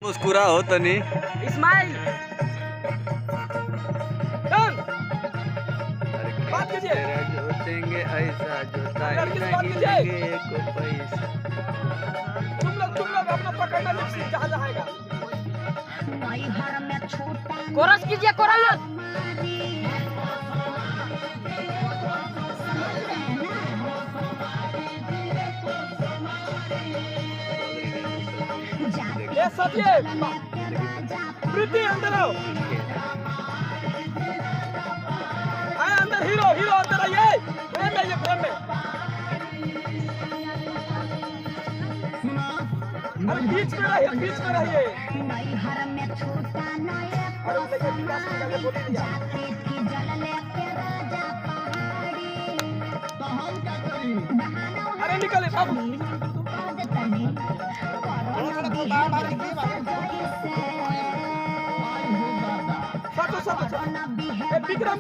मुस्कुरा हो तनी इस्माइल बात कीजिए। जोतेंगे ऐसा जोताई नहीं लगे को पैसा। तुम लोग अपना पकड़ना लिपस्टिक जहाँ जाएगा। कोरस कीजिए कोरस। ये सत्य प्रीति अंदर आओ। आए अंदर हीरो अंदर आइए। फ्रेम में अरे बीच में रहिए। अरे निकले सब। विक्रम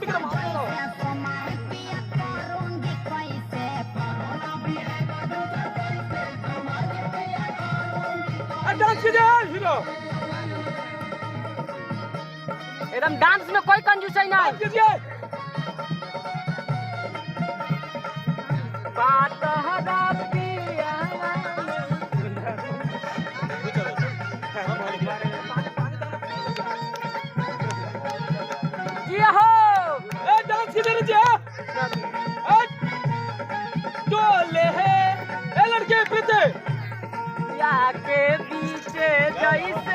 डांस कीजिए हीरो। एकदम डांस में कोई कंजूसी नहीं कीजिए। बात डांस कीजिए। डोले है लड़के पीछे के पीछे जैसे